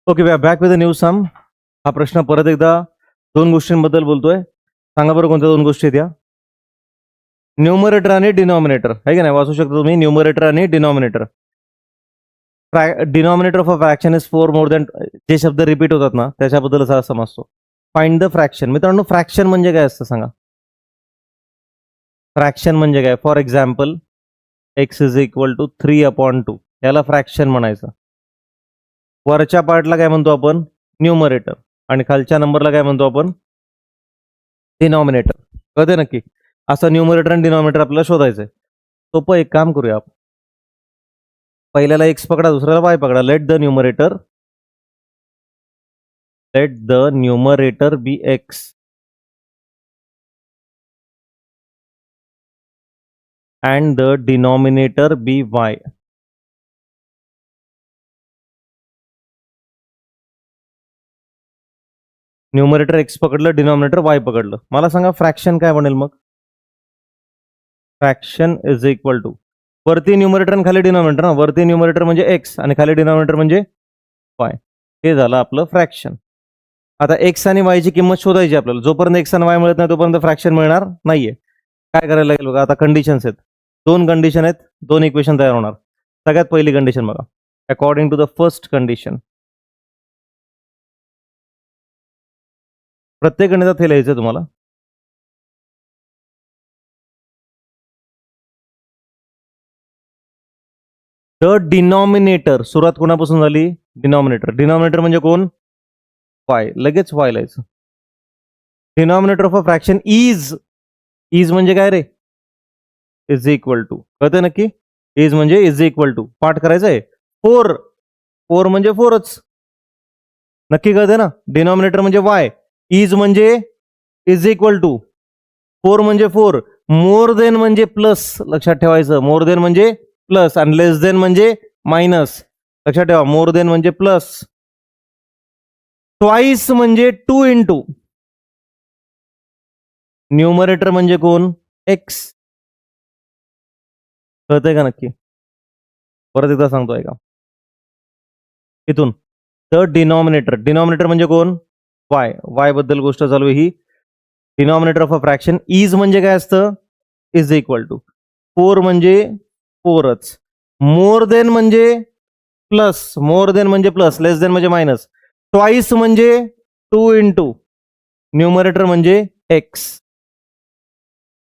Okay, we are back with a new sum. हा प्रश्न परत एकदा दोन गोष्टींबद्दल बोलतोय. सांगा बरं कोणत्या दोन गोष्टी आहेत या? न्यूमरेटर आणि डिनॉमिनेटर आहे की नाही? वाचू शकता तुम्ही, न्यूमरेटर आणि denominator. Denominator of a fraction is 4 more than. जे शब्द रिपीट होतात ना त्याच्याबद्दल असा समजतो. Find the fraction. मित्रांनो, फ्रॅक्शन म्हणजे काय असतं सांगा? फ्रॅक्शन म्हणजे काय? For example, x is equal to 3/2 याला फ्रॅक्शन म्हणायचं. वरच्या पार्टला काय म्हणतो आपण? न्यूमरेटर. आणि खालच्या नंबरला काय म्हणतो आपण? डिनॉमिनेटर. कळते नक्की? असं न्यूमरेटर आणि डिनॉमिनेटर आपल्याला शोधायचंय. सोपं एक काम करूया आपण. पहिल्याला एक्स पकडा, दुसऱ्याला वाय पकडा. Let the numerator be x and the denominator be y. Numerator x पकडलं, डिनॉमिनेटर वाय पकडलं. मला सांगा फ्रॅक्शन काय बनेल मग? फ्रॅक्शन इज इक्वल टू वरती न्यूमरेटर आणि खाली डिनॉमिनेटर ना. वरती न्यूमरेटर म्हणजे एक्स आणि खाली डिनॉमिनेटर म्हणजे वाय. हे झालं आपलं फ्रॅक्शन. आता एक्स आणि वाय ची किंमत शोधायची आपल्याला. जोपर्यंत एक्स आणि वाय मिळत नाही तोपर्यंत फ्रॅक्शन मिळणार नाहीये. काय करायला लागेल बघा. आता कंडिशन्स आहेत, दोन कंडिशन आहेत, दोन इक्वेशन तयार होणार. सगळ्यात पहिली कंडिशन बघा. According to the first condition, प्रत्येक गणितात हे लिहायचं तुम्हाला. द डिनॉमिनेटर, सुरुवात कोणापासून झाली? डिनॉमिनेटर. डिनॉमिनेटर म्हणजे कोण? वाय. लगेच वाय लिहायचं. Denominator of a fraction is म्हणजे काय रे? Is equal to. कळतं नक्की? इज म्हणजे इज इक्वल टू. पाठ करायचं आहे. 4 म्हणजे 4च. नक्की कळते ना? डिनॉमिनेटर म्हणजे वाय, इज म्हणजे इज इक्वल टू, 4 म्हणजे 4, मोर देन म्हणजे प्लस. लक्षात ठेवायचं, मोर देन म्हणजे प्लस आणि लेस देन म्हणजे मायनस. लक्षात ठेवा, मोर देन म्हणजे प्लस. ट्वाइस म्हणजे 2 इंटू. न्यूमरेटर म्हणजे कोण? एक्स. कळतंय का नक्की? परत एकदा सांगतोय का? इथून द डिनॉमिनेटर म्हणजे कोण? वाय. वाय बद्दल गोष्ट चालू आहे ही. Denominator of a fraction is म्हणजे काय असतं? Is equal to. 4 म्हणजे 4च. मोर देन म्हणजे प्लस. मोर देन म्हणजे प्लस, लेस देन म्हणजे मायनस. ट्वाइस म्हणजे 2 इंटू. न्यूमरेटर म्हणजे एक्स.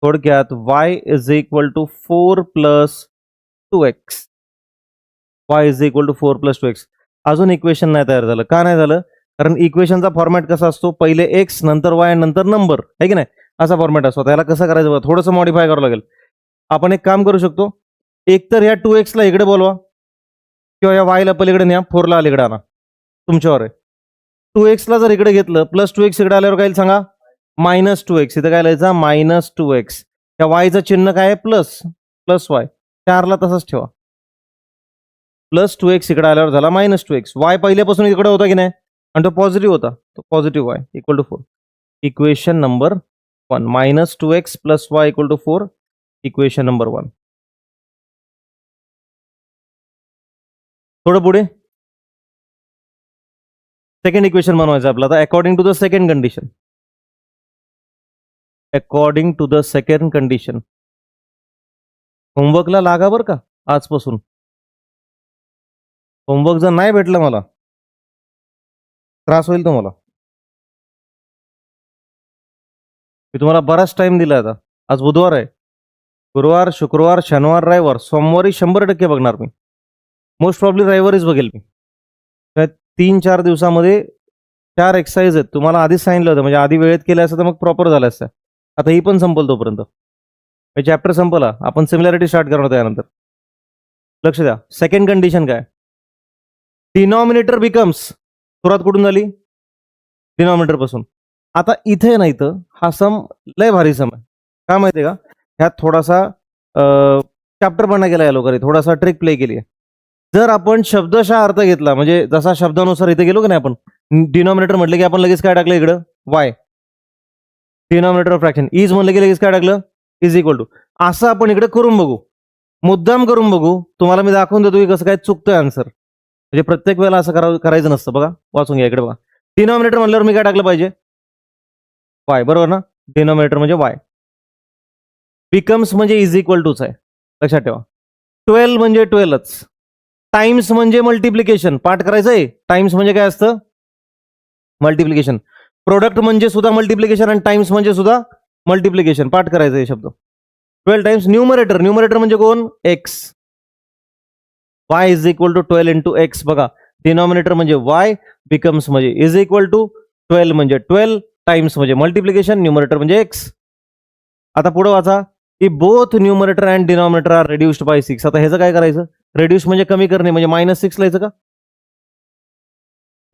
थोडक्यात y is equal to 4 plus 2x. y is equal to 4 plus 2x. अजून इक्वेशन नाही तयार झालं. का नाही झालं? कारण इक्वेशनचा फॉर्मॅट कसा असतो? पहिले एक्स, नंतर वाय, नंतर नंबर, आहे की नाही? असा फॉर्मॅट असतो. त्याला कसं करायचं बघा, थोडंसं मॉडिफाय करावं लागेल. आपण एक काम करू शकतो. एक तर ह्या 2x ला इकडे बोलवा, किंवा या वायला पलीकडे न्या, 4 ला अलीकडे आणा. तुमच्यावर आहे. 2x ला जर इकडे घेतलं, प्लस 2x इकडे आल्यावर काय सांगा? -2x. इथं काय लिहायचं? -2x. त्या वायचं चिन्ह काय आहे? प्लस. Plus y. 4 ला तसंच ठेवा. प्लस 2x इकडे आल्यावर झाला -2x. वाय पहिल्यापासून इकडे होता की नाही, आणि तो पॉझिटिव्ह होता, तो positive y equal to 4. Equation number 1. -2x plus y equal to 4. Equation number 1. थोडं पुढे सेकंड इक्वेशन बनवायचं आपलं आता. According to the second condition. According to the second condition. होमवर्कला लागा बरं का आजपासून. होमवर्क जर नाही भेटलं मला, त्रास होईल तुम्हाला. मी तुम्हाला बराच टाइम दिला आता. आज बुधवार आहे. गुरुवार, शुक्रवार, शनिवार, रविवार, सोमवारी 100% बघणार मी. मोस्ट प्रॉब्ली रविवारीच बघेल मी. 3-4 दिवसामध्ये 4 एक्सरसाइज आहेत. तुम्हाला आधीच सांगितलं होतं, म्हणजे आधी वेळेत केलं असतं तर मग प्रॉपर झालं असतं. आता ही पण संपल तोपर्यंत. चॅप्टर संपला, आपण सिमिलॅरिटी स्टार्ट करणार त्यानंतर. लक्ष द्या. सेकंड कंडिशन काय? Denominator becomes. सुरुवात कुठून झाली? डिनॉमिनेटर पासून. आता इथे नाही तर हा सम लय भारी सम आहे. का माहितीये का? ह्यात थोडासा चॅप्टर बनला गेला या लोकांनी, थोडासा ट्रिक प्ले केली आहे. जर आपण शब्दशः अर्थ घेतला, म्हणजे जसा शब्दानुसार इथे गेलो की नाही आपण, डिनॉमिनेटर म्हटलं की आपण लगेच काय टाकलं इकडं? Y. Denominator of fraction is म्हणलं की लगेच काय टाकलं? Is equal to. असं आपण इकडे करून बघू, मुद्दाम करून बघू. तुम्हाला मी दाखवून देतो की कसं काय चुकतंय आन्सर. म्हणजे प्रत्येक वेळेला असं करायचं नसतं. बघा वाचून घ्या, इकडे बघा. डिनॉमिनेटर म्हणल्यावर मी काय टाकलं पाहिजे? वाय, बरोबर ना? डिनॉमिनेटर म्हणजे वाय. बिकम्स म्हणजे इज इक्वल टूच आहे, लक्षात ठेवा. 12 म्हणजे 12च. टाइम्स म्हणजे मल्टिप्लिकेशन. पाठ करायचंय. टाइम्स म्हणजे काय असतं? मल्टिप्लिकेशन. प्रोडक्ट म्हणजे सुद्धा मल्टिप्लिकेशन आणि टाइम्स म्हणजे सुद्धा मल्टिप्लिकेशन. पाठ करायचं हे शब्द. 12 टाइम्स. न्यूमरेटर, न्यूमरेटर म्हणजे कोण? X. y is equal to 12 into x. बघा, डिनॉमिनेटर म्हणजे y, बिकम्स म्हणजे इज इक्वल टू 12 म्हणजे 12, टाइम्स म्हणजे मल्टिप्लिकेशन, न्यूमरेटर म्हणजे एक्स. आता पुढे वाचा की both numerator and denominator are reduced by 6. आता ह्याचं काय करायचं? रिड्यूस म्हणजे कमी करणे, म्हणजे -6 लिहायचं का?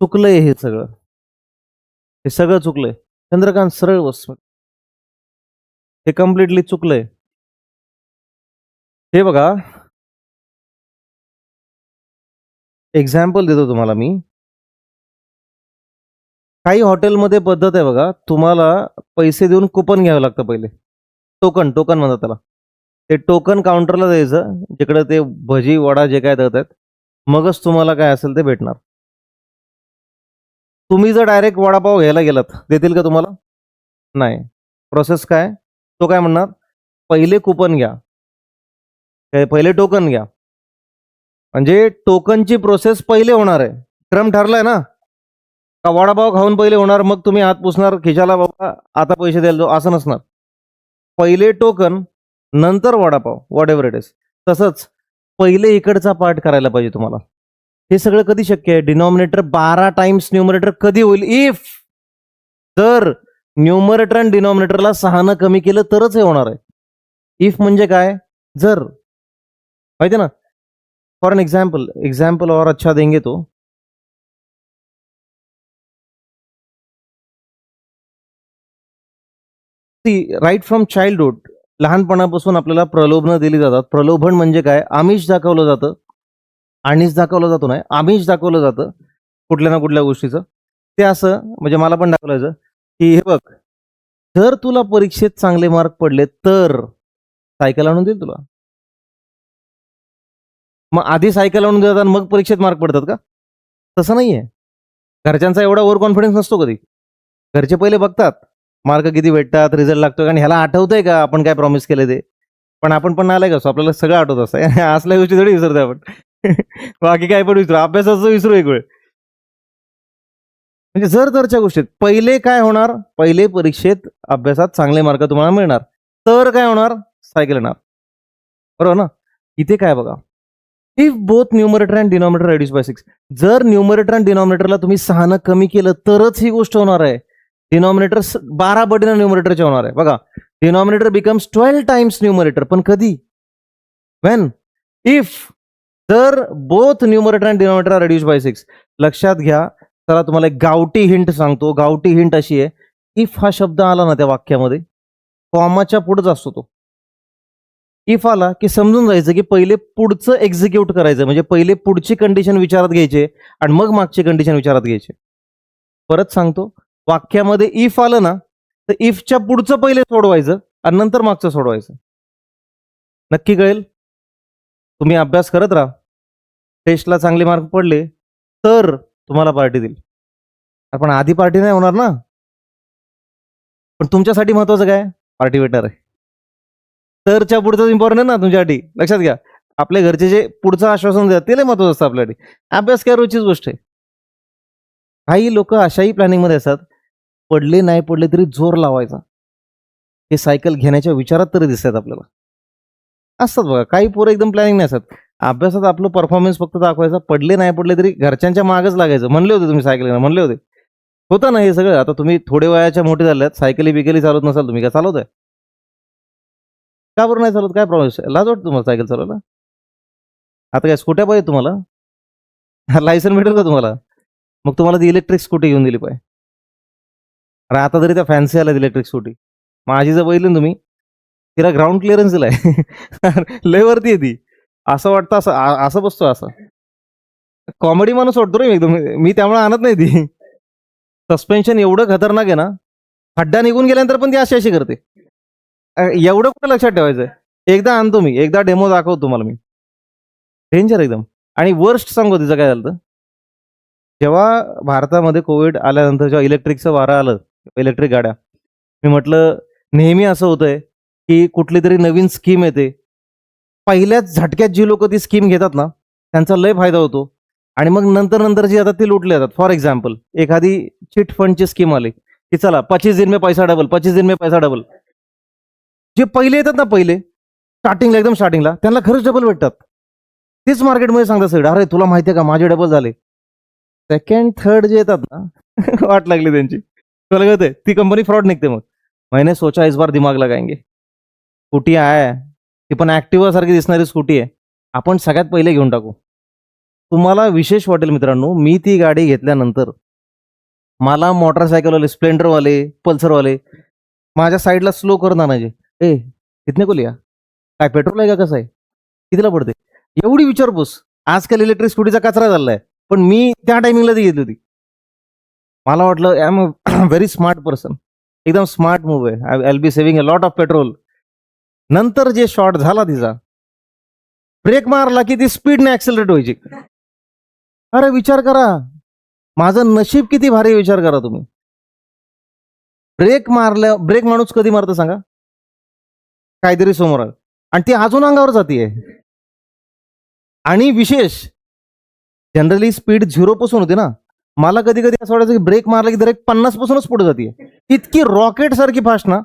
चुकलंय हे सगळं. हे सगळं चुकलंय. चंद्रकांत सरळ बस. हे कम्प्लिटली चुकलंय. हे बघा, एक्झाम्पल देतो तुम्हाला मी. काही हॉटेलमध्ये पद्धत आहे बघा, तुम्हाला पैसे देऊन कुपन घ्यावं लागतं पहिले. टोकन, टोकन म्हणतात त्याला. ते टोकन काउंटरला द्यायचं, जिकडे ते भजी वडा जे काय देत आहेत, मगच तुम्हाला काय असेल ते भेटणार. तुम्ही जर डायरेक्ट वडापाव घ्यायला गेलात, देतील का तुम्हाला? नाही. प्रोसेस काय? तो काय म्हणणार? पहिले कुपन घ्या, पहिले टोकन घ्या. म्हणजे टोकनची प्रोसेस पहिले होणार आहे. क्रम ठरलाय ना? का वडापाव खाऊन पहिले होणार, मग तुम्ही हात पुसणार खिशाला, बाबा आता पैसे द्यायला जाऊ, असं नसणार. पहिले टोकन, नंतर vada pav, what ever it is. तसंच पहिले इकडचा पार्ट करायला पाहिजे तुम्हाला. हे सगळं कधी शक्य आहे? डिनॉमिनेटर 12 टाइम्स न्यूमरेटर कधी होईल? इफ जर न्यूमरेटर आणि डिनॉमिनेटरला 6 न कमी केलं तरच हे होणार आहे. इफ म्हणजे काय? जर. माहिती ना? फॉर एन एग्जाम्पल और अच्छा देंगे तो. राईट फ्रॉम चाइल्डहुड, लहानपणापासून आपल्याला प्रलोभनं दिली जातात. प्रलोभन म्हणजे काय? आमिष दाखवलं जातं. आणीस दाखवलं जातो नाही, आमिष दाखवलं जातं कुठल्या ना कुठल्या गोष्टीचं. ते असं म्हणजे मला पण दाखवायचं की हे बघ, जर तुला परीक्षेत चांगले मार्क पडले तर सायकल आणून देईल तुला. मग आधी सायकल आणून देतात आणि मग परीक्षेत मार्क पडतात का? तसं नाहीये. घरच्यांचा एवढा ओव्हर कॉन्फिडन्स नसतो कधी. घरचे पहिले बघतात मार्क किती भेटतात, रिझल्ट लागतो, आणि ह्याला आठवतंय का आपण काय प्रॉमिस केले ते. पण आपण पण नालायक असतो, आपल्याला सगळं आठवत असतं. असल्या गोष्टी थोडी विसरतो आपण. बाकी काय पण विसरू, अभ्यासाचं विसरू एक वेळ. म्हणजे जर गोष्टीत पहिले काय होणार? पहिले परीक्षेत अभ्यासात चांगले मार्क तुम्हाला मिळणार, तर काय होणार? सायकल येणार. बरोबर ना? इथे काय बघा, if both numerator and denominator reduce by 6. जर न्यूमरेटर आणि डिनॉमिनेटरला तुम्ही 6 न कमी केलं तरच ही गोष्ट होणार आहे. डिनॉमिनेटर 12 पटीनं न्यूमरेटरच्या होणार आहे. बघा, डिनॉमिनेटर बिकम्स 12 टाइम्स न्यूमरेटर. पण कधी? व्हेन? इफ जर both numerator and denominator are reduce by 6. लक्षात घ्या. चला तुम्हाला एक गावठी हिंट सांगतो. गावठी हिंट अशी आहे, इफ हा शब्द आला ना त्या वाक्यामध्ये, कॉमाच्या पुढेच असतो तो. इफ आला की समजून जायचं की पहिले पुढचं एक्झिक्यूट करायचं, म्हणजे पहिले पुढची कंडिशन विचारात घ्यायचे आणि मग मागची कंडिशन विचारात घ्यायचे. परत सांगतो, वाक्यामध्ये इफ आलं ना, तर इफच्या पुढचं पहिले सोडवायचं आणि नंतर मागचं सोडवायचं. नक्की कळेल. तुम्ही अभ्यास करत राहा. टेस्टला चांगले मार्क पडले तर तुम्हाला पार्टी देईल. पण आधी पार्टी नाही होणार ना. पण तुमच्यासाठी महत्वाचं काय? पार्टी भेटणार आहे. तरच्या पुढचं इम्पॉर्टंट आहे ना तुमच्यासाठी. लक्षात घ्या. आपल्या घरचे जे पुढचं आश्वासन देतात ते लय महत्वाचं असतं आपल्यासाठी. अभ्यास काय रोजचीच गोष्ट आहे. काही लोक अशाही प्लॅनिंगमध्ये असतात, पडले नाही पडले तरी जोर लावायचा. हे सायकल घेण्याच्या विचारात तरी दिसतात आपल्याला. असतात बघा, काही पोरं एकदम प्लॅनिंग नाही असतात. अभ्यासात आपलं परफॉर्मन्स फक्त दाखवायचा, पडले नाही पडले तरी घरच्यांच्या मागच लागायचं. म्हणले होते तुम्ही सायकल घेणार, म्हणले होते. होतं ना हे सगळं. आता तुम्ही थोडे वयाच्या मोठे झाल्यात, सायकली बिकली चालवत नसाल, तुम्ही काय चालवताय? का बरं नाही चालवत? काय प्रॉब्लेम? लाज वाटतं तुम्हाला सायकल चालवायला? आता काय स्कूट्या पाहिजे तुम्हाला? लायसन भेटेल का तुम्हाला? मग तुम्हाला ती इलेक्ट्रिक स्कूटी घेऊन दिली पाहिजे. अरे आता तरी त्या फॅन्सी आल्या इलेक्ट्रिक स्कूटी. माझी जर बघितली ना तुम्ही, तिला ग्राउंड क्लिअरन्स दिलाय. लय वरती आहे ती. असं वाटतं असं असं बसतो असं. कॉमेडी माणूस वाटतो रे एकदम. मी त्यामुळे आणत नाही ती. सस्पेन्शन एवढं खतरनाक आहे ना, खड्डा निघून गेल्यानंतर पण ती अशी अशी करते. एवढं कुठं लक्षात ठेवायचं? एकदा आणतो मी, एकदा डेमो दाखवतो तुम्हाला मी. डेंजर एकदम. आणि वर्स्ट सांगू तिचं काय झालं, जेव्हा भारतामध्ये कोविड आल्यानंतर जेव्हा इलेक्ट्रिकचं वारं आलं, इलेक्ट्रिक गाड्या, मी म्हटलं नेहमी असं होतंय की कुठली तरी नवीन स्कीम येते. पहिल्याच झटक्यात जी लोकं ती स्कीम घेतात ना, त्यांचा लय फायदा होतो आणि मग नंतर जी येतात ती लुटले जातात. फॉर एक्झाम्पल एखादी चिट फंडची स्कीम आली, की चला 25 दिन में पैसा डबल, 25 दिन में पैसा डबल. जे पहिले येतात ना पहिले, एकदम स्टार्टिंगला त्यांना खरंच डबल भेटतात. तेच मार्केटमध्ये सांगतात सगळे, "अरे तुला माहिती आहे का माझे डबल झाले." सेकंड, थर्ड जे येतात ना वाट लागली त्यांची. तुला कळतंय ती कंपनी फ्रॉड निघते मग. मैंने सोचा इस बार दिमाग लगाएंगे. स्कूटी आहे, ती पण ॲक्टिवा सारखी दिसणारी स्कूटी आहे. आपण सगळ्यात पहिले घेऊन टाकू. तुम्हाला विशेष वाटेल मित्रांनो, मी ती गाडी घेतल्यानंतर मला मोटरसायकलवाले, स्प्लेंडरवाले, पल्सरवाले माझ्या साईडला स्लो करून आणायचे. "ए, कितने को लिया? काय पेट्रोल आहे का कसं आहे? कितीला पडते?" एवढी विचारपूस. आजकाल इलेक्ट्रिक स्कूटीचा कचरा झालाय. पण मी त्या टायमिंगला ती घेतली होती. मला वाटलं I am a very smart person. एकदम स्मार्ट मूव्ह आहे. I will be saving a lot of petrol. नंतर जे शॉट झाला तिचा, ब्रेक मारला की ती स्पीडने ॲक्सेलरेट व्हायची. अरे विचार करा, माझं नशीब किती भारी विचार करा तुम्ही. ब्रेक माणूस कधी मारतो सांगा? काहीतरी समोर आलं आणि ती अजून अंगावर जातीये. आणि विशेष जनरली स्पीड 0 पासून होते ना. मला कधी-कधी असं वाटायचं की ब्रेक मारला की डायरेक्ट 50 पासूनच पुढे जातीये. इतकी रॉकेट सारखी फास्ट ना,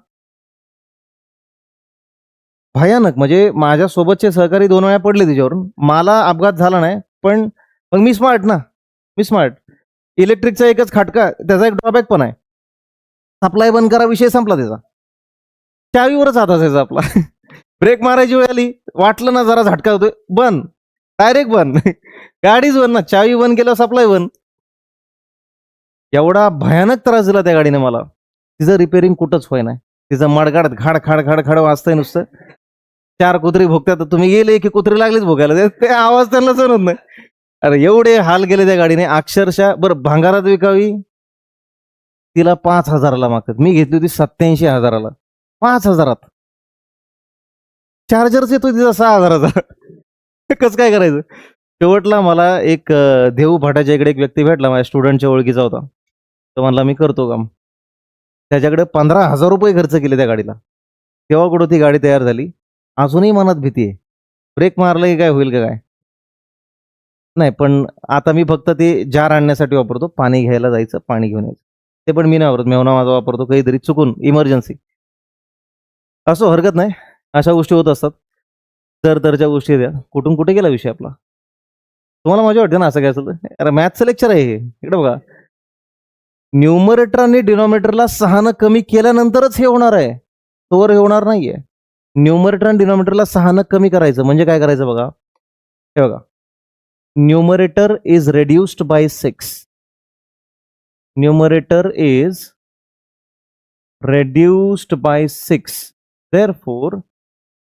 भयानक. म्हणजे माझ्यासोबतचे सहकारी 2 वेळा पडले तिच्यावरून. मला अपघात झाला नाही, पण मग मी स्मार्ट ना, मी स्मार्ट. इलेक्ट्रिकचा एकच खटका, त्याचा एक ड्रॉबॅक पण आहे. सप्लाय बंद करा, विषय संपला त्याचा. चावीवरच हात असायचा आपला. ब्रेक मारायची वेळ आली, वाटलं ना जरा झटका होतोय, बंद. डायरेक्ट बंद. गाडीच बंद ना, चावी बंद केल्यावर सप्लाय बंद. एवढा भयानक त्रास दिला त्या गाडीने मला. तिचं रिपेअरिंग कुठंच होय नाही. तिचं मडगाड खाड, खाड, खाड, खाड वाजतंय नुसतं. 4 कुत्री भुकतात, तर तुम्ही गेले की कुत्री लागलीच भुकायला. ते आवाज त्यांना सहन होत नाही. अरे एवढे हाल केले त्या गाडीने अक्षरशः. बरं भांगारात विकावी, तिला 5,000 ला मागतात. मी घेतली होती 87,000 ला. 5,000त. चार्जरच येतो तिचा 6,000चा. कसं काय करायचं? शेवटला मला एक देऊ भाटाच्या इकडे एक व्यक्ती भेटला, माझ्या स्टुडंटच्या ओळखीचा होता. तो म्हणला मी करतो काम. त्याच्याकडे 15,000 रुपये खर्च केले त्या गाडीला. तेव्हा कुठं ती गाडी तयार झाली. अजूनही मनात भीती आहे. ब्रेक मारलं की काय होईल का काय? नाही, पण आता मी फक्त ते जार आणण्यासाठी वापरतो. पाणी घ्यायला जायचं, पाणी घेऊन यायचं. ते पण मी नाही वापरत. मेहुणा माझा वापरतो कधीतरी चुकून इमर्जन्सी. असो हरकत नाही. अशा गोष्टी होत असतात. तरच्या गोष्टी द्या. कुठून कुठे गेला विषय आपला? तुम्हाला मजा वाटते ना असं काय असेल तर? अरे मॅथ्सचं लेक्चर आहे हे. इकडे बघा. न्यूमरेटर आणि डिनॉमिनेटरला 6 न कमी केल्यानंतरच हे होणार आहे. तोवर हे होणार नाहीये. न्यूमरेटर आणि डिनॉमिनेटरला 6 न कमी करायचं म्हणजे काय करायचं बघा. हे बघा. Numerator is reduced by 6. Numerator is reduced by 6. Therefore,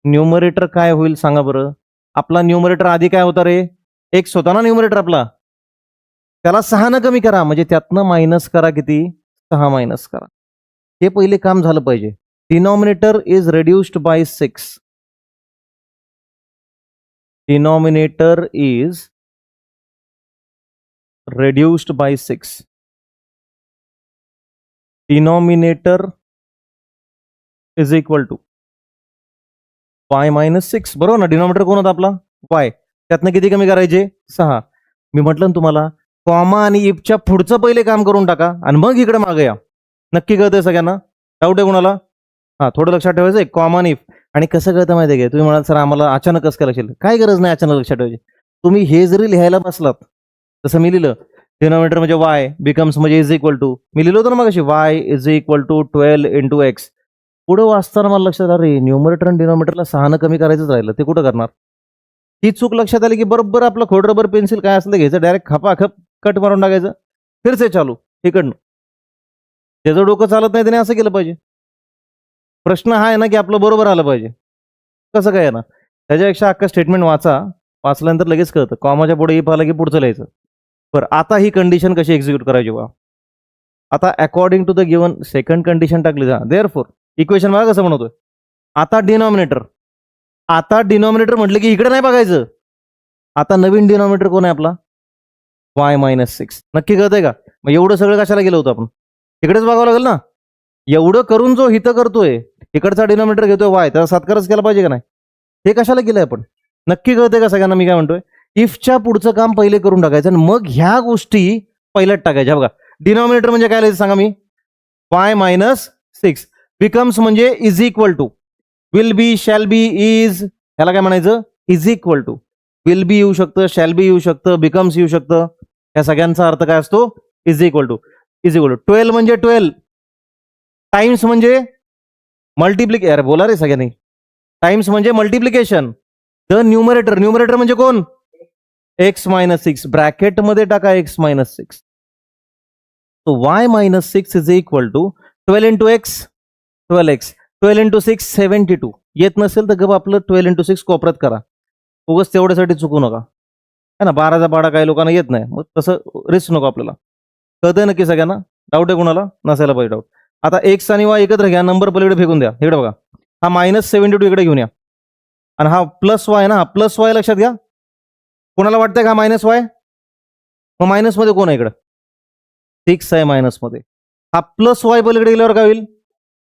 numerator काय होईल सांगा बरं? आपला न्यूमरेटर आधी काय होता रे? x होता ना न्यूमरेटर आपला. त्याला 6 न कमी करा म्हणजे त्यातनं मायनस करा किती? 6 मायनस करा. हे पहिले काम झालं पाहिजे. Denominator is reduced by 6. Denominator is reduced by 6. Denominator is equal to y minus 6. बरोबर ना? डिनॉमिनेटर कोण होता आपला? y. त्यातनं किती कमी करायचे? 6. मी म्हटलं ना तुम्हाला, कॉमा आणि इफच्या पुढचं पहिले काम करून टाका आणि मग इकडे मागे या. नक्की कळतंय सगळ्यांना? डाऊट आहे कोणाला? थोडं लक्षात ठेवायचं. कॉमा आणि इफ. आणि कसं कळतं माहिती आहे का? तुम्ही म्हणाल सर आम्हाला अचानक कसं काय लक्षात येईल? काय गरज नाही अचानक लक्षात ठेवायची. तुम्ही हे जरी लिहायला बसलात, तसं मी लिहिलं, डिनॉमिनेटर म्हणजे y बिकम्स म्हणजे इज इक्वल टू, मी लिहिलं होतं ना मगाशी, y is equal to 12 into x. पुढे वाचताना मला लक्षात आलं, रे न्यूमरेटर आणि डिनॉमिनेटरला 6 न कमी करायचंच राहिलं. ते कुठं करणार? ही चूक लक्षात आली की बरोबर आपलं खोडरबर पेन्सिल काय असलं घ्यायचं, डायरेक्ट खपाखप कट मारून टाकायचं. फिरसे चालू इकडनं. त्याचं डोकं चालत नाही, त्याने असं केलं पाहिजे. प्रश्न हा आहे ना की आपलं बरोबर आलं पाहिजे. कसं काय ना? त्याच्यापेक्षा अख्खं स्टेटमेंट वाचा. वाचल्यानंतर लगेच कळतं. कॉमाच्या पुढे इफ आला की पुढचं लिहायचं. बरं, आता ही कंडिशन कशी एक्झिक्यूट करायची बघा. आता according to the given second condition टाकली जा. देअरफॉर इक्वेशन बघा कसं बनवतोय. आता डिनॉमिनेटर म्हटलं की इकडे नाही बघायचं. आता नवीन डिनॉमिनेटर कोण आहे आपला? Y minus 6. नक्की कळतंय का? मग एवढं सगळं कशाला गेलं होतं आपण? इकडेच बघावं लागेल ना. एवढं करून जो हित करतोय, इकडचा डिनॉमिनेटर घेतोय वाय, त्याला सातकारच केला पाहिजे का नाही? हे कशाला केलंय आपण? नक्की कळतंय का सगळ्यांना मी काय म्हणतोय? इफच्या पुढचं काम पहिले करून टाकायचं आणि मग ह्या गोष्टी पहिल्यात टाकायच्या. बघा, डिनॉमिनेटर म्हणजे काय लिहायचं सांगा मी? वाय मायनस 6 बिकम्स म्हणजे is equal to will be, shall be, is, ह्याला काय म्हणायचं? Is equal to. Will be येऊ शकतं, शॅल बी येऊ शकतं, बिकम्स येऊ शकतं. या सगळ्यांचा अर्थ काय असतो? Is equal to. Is equal to 12 म्हणजे 12 टाइम्स म्हणजे मल्टिप्लिके, अरे बोला रे सगळ्यांनी, टाइम्स म्हणजे मल्टिप्लिकेशन. द न्यूमरेटर, न्यूमरेटर म्हणजे कोण? X minus 6. ब्रॅकेटमध्ये टाका x minus 6. So y minus 6 is equal to 12 into x, 12x. 12 into 6, 72. येत नसेल तर गप आपलं 12 into 6 कोपऱ्यात करा. उगाच तेवढ्यासाठी चुकू नका. है ना, 12चा पाडा काही लोकांना येत नाही, मग तसं रिस्क नको आपल्याला. कळतंय नक्की सगळ्यांना? डाऊट आहे कोणाला? नसायला पाहिजे डाऊट. आता एक्स आणि वाय एकत्र घ्या, नंबर पलीकडे फेकून द्या. इकडे बघा, हा मायनस 72 इकडे घेऊन या आणि हा प्लस वाय ना, हा प्लस वाय लक्षात घ्या. कोणाला वाटतंय का मायनस वाय? मग मायनस मध्ये कोण आहे इकडं? 6 आहे मायनस मध्ये. हा प्लस वाय पलीकडे गेल्यावर काय होईल?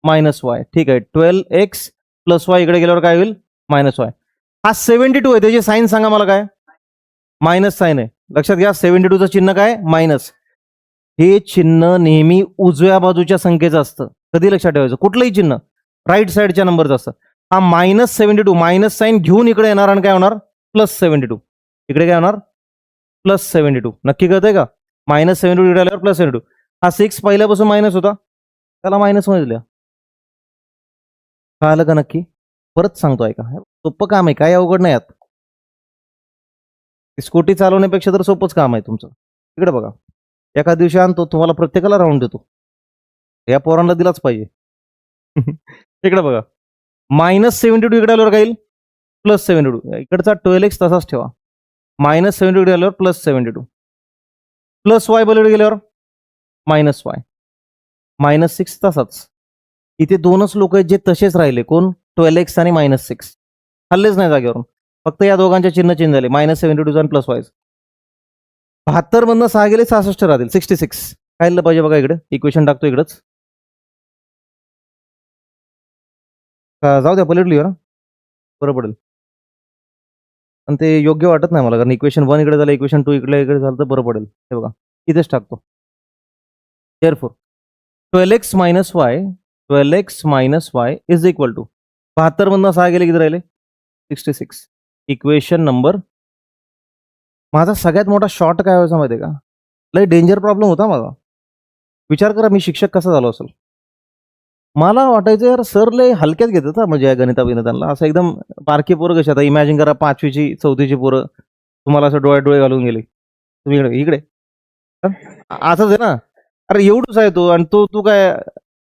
Minus Y. ठीक आहे, 12x प्लस वाय इकडे गेल्यावर काय होईल? Minus Y. हा 72 आहे, त्याची साईन सांगा मला काय? मायनस साईन आहे. लक्षात घ्या, 72चं चिन्ह काय? मायनस. हे चिन्ह नेहमी उजव्या बाजूच्या संख्येचं असतं. कधी लक्षात ठेवायचं? कुठलंही चिन्ह राईट साईडच्या नंबरचं असतं. हा मायनस 72 मायनस साईन घेऊन इकडे येणार आणि काय होणार? प्लस 72. इकडे काय होणार? प्लस 72. नक्की कळतंय का? मायनस 72 इकडे आल्यावर प्लस 72. हा 6 पहिल्यापासून मायनस होता, त्याला मायनस मध्ये दिल्या. कळालं का नक्की? परत सांगतो ऐका, सोपं काम आहे, काय अवघड नाही यात. स्कूटी चालवण्यापेक्षा तर सोपंच काम आहे तुमचं. इकडे बघा, एका दिवशी आणतो तुम्हाला, प्रत्येकाला राऊंड देतो. या पोरांना दिलाच पाहिजे. इकडे बघा, मायनस 72 इकडे आल्यावर काय येईल? प्लस 72. इकडचा 12x तसाच ठेवा. मायनस 72 इकडे आल्यावर प्लस 72. प्लस वाय बरोबर गेल्यावर मायनस वाय. मायनस 6 तसाच. इथे दोनच लोक आहेत जे तसेच राहिले. कोण? 12x आणि मायनस 6. हल्लेच नाही जागेवरून. फक्त या दोघांचे चिन्ह चेंज झाले, मायनस 72 आणि प्लस वाय. 72 मधनं 6 गेले, 66 राहतील, 66. काय पाहिजे बघा इकडे, इक्वेशन टाकतो इकडेच. जाऊ द्या पलीकडे लिहू ना, बरं पडेल. आणि ते योग्य वाटत नाही मला, कारण इक्वेशन 1 इकडे झालं, इक्वेशन 2 इकडे झालं तर बरं पडेल. हे बघा, इथेच टाकतो. Therefore 12x minus y, 12x minus y is equal to 72 मधनं 6 गेले, किती राहिले? 66. Equation number. माझा सगळ्यात मोठा शॉर्ट काय व्हायचा माहिती आहे का? लय डेंजर प्रॉब्लेम होता माझा. विचार करा, मी शिक्षक कसा झालो असेल. मला वाटायचं यार सर लय हलक्यात घेतात म्हणजे या गणिताविनतांना. असं एकदम बारकी पोरं कशी, आता इमॅजिन करा 5वीची 4थीची पोरं तुम्हाला असं डोळ्यात डोळे घालून गेले, तुम्ही इकडे इकडे असंच आहे ना. अरे एवढंच आहे तो, आणि तू काय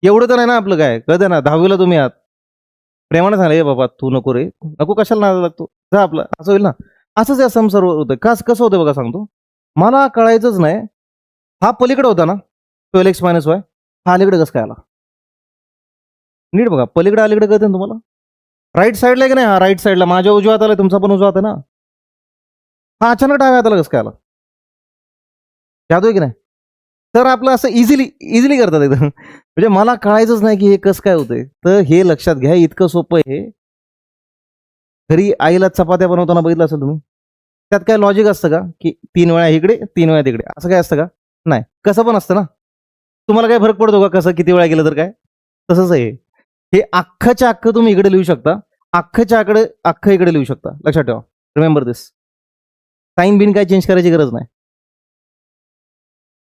एवढं तर नाही ना आपलं, काय कळतं ना, 10वीला तुम्ही आहात. प्रेमाने सांगा, ए बाबा तू नको रे, नको कशाला नादा लागतो, जा आपलं, असं होईल ना. असंच या संसार होतं. कसं होतं बघा सांगतो, मला कळायचंच नाही. हा पलीकडे होता ना 12x मायनस वाय, हा अलीकडे कसं काय आला? नीट बघा, पलीकडे अलीकडे कळतं ना तुम्हाला? राईट साईडला की नाही, हा राईट साईडला माझ्या उजव्या हाताला, तुमचा पण उजवा हात आहे ना. हा अचानक डाव्या हाताला कसं काय आला? जादू आहे की नाही? तर आपलं असं इझिली करतात एकदम. म्हणजे मला कळायचंच नाही की हे कसं काय होतंय. तर हे लक्षात घ्या, इतकं सोपं आहे हे. घरी आईला चपात्या बनवताना बघितलं असेल तुम्ही, त्यात काय लॉजिक असतं का की 3 वेळा इकडे 3 वेळा तिकडे, असं काय असतं का? नाही. कसं पण असतं ना. तुम्हाला काय फरक पडतो का कसं किती वेळा गेलं तर काय? तसंच आहे हे अख्खच्या अख्खं तुम्ही इकडे लिहू शकता, अख्खं इकडे लिहू शकता. लक्षात ठेवा, रिमेंबर दिस. साईन बिन काय चेंज करायची गरज नाही.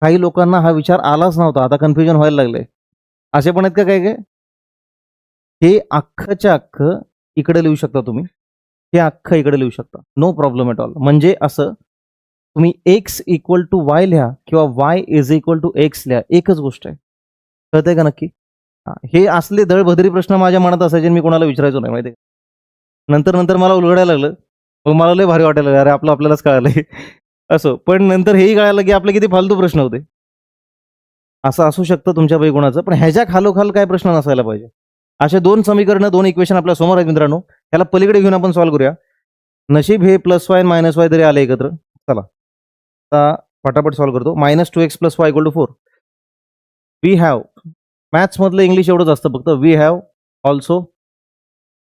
काही लोकांना हा विचार आलाच नव्हता, आता कन्फ्युजन व्हायला लागलंय. असे पण आहेत का काय काय? हे अख्खच्या अख्खं इकडे लिहू शकता तुम्ही, हे अख्खं इकडे लिहू शकता, नो प्रॉब्लेम एट ऑल. म्हणजे असं तुम्ही x इक्वल टू वाय लिहा किंवा y is equal to x लिहा, एकच गोष्ट आहे. कळतंय का नक्की? हे असले दळभद्री प्रश्न माझ्या मनात असायचे, मी कोणाला विचारायचो नाही माहिती. नंतर नंतर मला उलगडायला लागलं, मग मला लय भारी वाटायला लागलं, अरे आपल्यालाच कळालंय. असं. पण नंतर हेही कळालं की आपले किती फालतू प्रश्न होते. असं असू शकतं तुमच्यापैकी कोणाचं, पण ह्याच्या खालोखाल काय प्रश्न नसायला पाहिजे. असे 2 समीकरणं 2 इक्वेशन आपल्या समोर आहेत मित्रांनो, त्याला पलीकडे घेऊन आपण सॉल्व्ह करूया. नशीब हे प्लस वाय मायनस वाय तरी आले एकत्र. चला, आता फटाफट सॉल्व्ह करतो. -2x + y = 4. We have, maths मधलं इंग्लिश एवढंच असतं फक्त. वी हॅव ऑल्सो,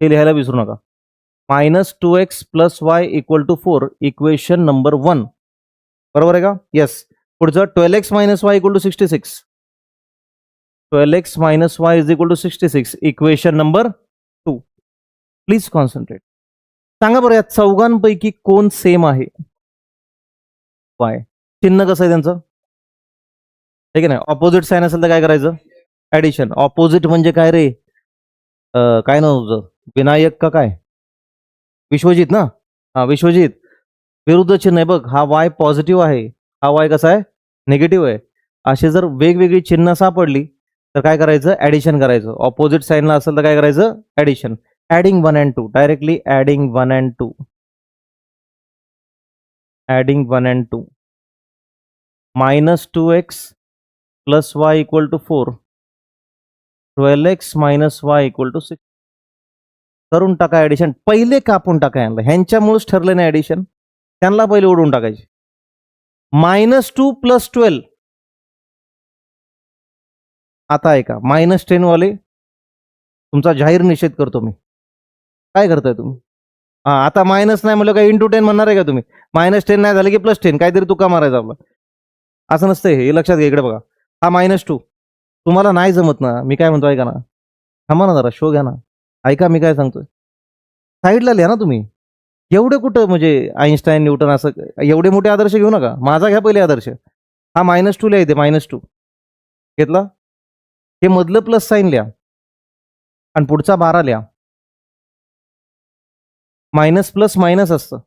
ते लिहायला विसरू नका. -2x + y = 4 equation number 1. बरोबर आहे का? येस. पुढचं 12x - y = 66. 12x - y = 66 equation number 2. Please concentrate. सांगा बरं, या चौघांपैकी कोण सेम आहे? y. चिन्ह कसं आहे त्यांचं? ठीक आहे ना. ऑपोजिट साइन असेल तर काय करायचं? ऍडिशन. ऑपोजिट म्हणजे काय रे? काय नाव तुझं? विनायक का काय? विश्वजित ना? हा, विश्वजित. विरुद्ध चिन्ह आहे बघ. हा y पॉझिटिव्ह आहे, हा y कसा आहे? निगेटिव्ह आहे. असे जर वेगवेगळी चिन्ह सापडली तर काय करायचं? ऍडिशन करायचं. ऑपोजिट साइनला असेल तर काय करायचं? Addition. Adding 1 and 2. Directly adding 1 and 2. Adding 1 and 2. -2x + y = 4. 12x - y = 6. करून टाका ऍडिशन. पहिले कापून टाका यांना. ह्यांच्यामुळेच ठरलं नाही ऍडिशन. त्यांना पहिले उडवून टाकायचे. -2 + 12. आता ऐका, -10 वाले तुमचा जाहीर निषेध करतो मी. काय करताय तुम्ही? हा, आता मायनस नाही म्हणलं काय × 10 म्हणणार आहे का तुम्ही? -10 नाही झालं की +10, काहीतरी तुका मारायचा आपला. असं नसतं हे लक्षात घ्या. इकडे बघा, हा -2 तुम्हाला नाही जमत ना. मी काय म्हणतो ऐका ना, थांबा ना जरा, शो घ्या ना, ऐका मी काय सांगतोय. साईडला लिहा ना तुम्ही. एवढे कुठं म्हणजे आईन्स्टाईन, न्यूटन असं एवढे मोठे आदर्श घेऊ नका. माझा घ्या पहिले आदर्श. हा -2 लिहायचे. -2 घेतला. हे मधलं प्लस साईन लिहा आणि पुढचा 12 लिहा. मायनस प्लस मायनस असतं,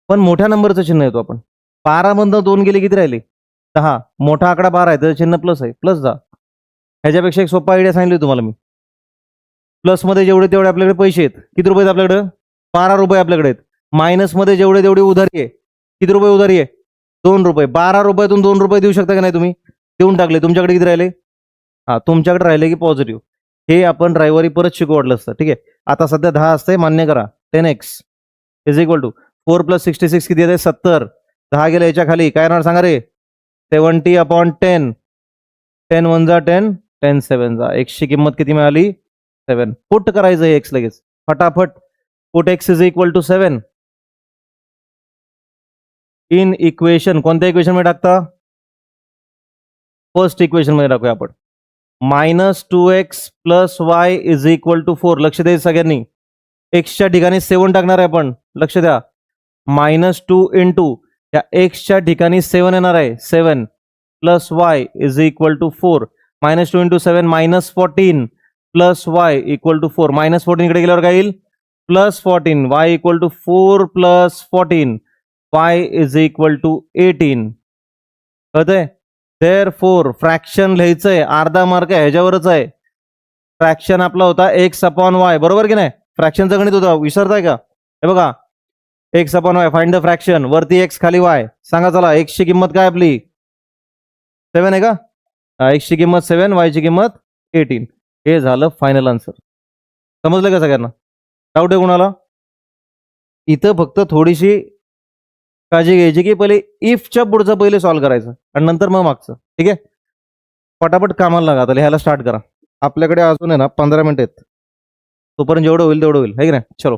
पण मोठ्या नंबरचं चिन्ह येतो आपण. 12 मधनं 2 गेले किती राहिले? 10. मोठा आकडा 12 आहे, त्याचं चिन्ह प्लस आहे, +10. ह्याच्यापेक्षा एक सोपा आयडिया सांगितली तुम्हाला मी. प्लसमध्ये जेवढे तेवढे आपल्याकडे पैसे आहेत. किती रुपये आहेत आपल्याकडे? 12 रुपये आपल्याकडे आहेत. मायनसमध्ये जेवढे तेवढी उधारी आहे. किती रुपये उधारी आहे? 2 रुपये. 12 रुपयातून 2 रुपये देऊ शकता का नाही तुम्ही? देऊन टाकले. तुमच्याकडे किती राहिले? हा, तुमच्याकडे राहिले की पॉझिटिव्ह. हे आपण रविवारी परत शिकू वाटलं असतं. ठीक आहे. आता सध्या 10 असते, मान्य करा. 10x = 4 + 66 किती येते? 70. 10 गेले याच्या खाली काय येणार सांगा रे? 70/10. 10 1 जा 10, 10 7 जा. x ची किंमत किती मिळाली? 7. पुट करायचं हे x लगेच फटाफट. Put x = 7 in equation. कोणत्या इक्वेशन मध्ये टाकता? फर्स्ट इक्वेशन मध्ये टाकूया आपण. -2x + y = 4. लक्ष द्या सगळ्यांनी. x च्या ठिकाणी 7 टाकणार आहे आपण. लक्ष द्या. -2 × या x च्या ठिकाणी 7 येणार आहे. 7 + y = 4. -2 × 7 -14 + y = 4. -14 इकडे गेल्यावर काय येईल? +14. y = 4 + 14. y = 18. कळतंय? देअरफॉर फ्रॅक्शन लिहायचंय. अर्धा मार्क ह्याच्यावरच आहे. फ्रॅक्शन आपला होता x/y, बरोबर की नाही? फ्रॅक्शनचं गणित होतं, विसरताय का? हे बघा, x/y. Find the fraction. वरती x खाली y. सांगा चला, x ची किंमत काय आपली? 7 आहे का? x ची किंमत 7, y ची किंमत 18. हे झालं फायनल आन्सर. समजलं का सगळ्यांना? डाऊट आहे कोणाला? इथं फक्त थोडीशी काळजी घ्यायची की पहिले इफच्या पुढचं पहिले सॉल्व्ह करायचं आणि नंतर मग मागचं. ठीक आहे. पटापट कामाला लागा. आता लिहायला स्टार्ट करा. आपल्याकडे अजून आहे ना 15 मिनिट आहेत. तोपर्यंत जेवढं होईल तेवढं होईल, है की नाही? चलो.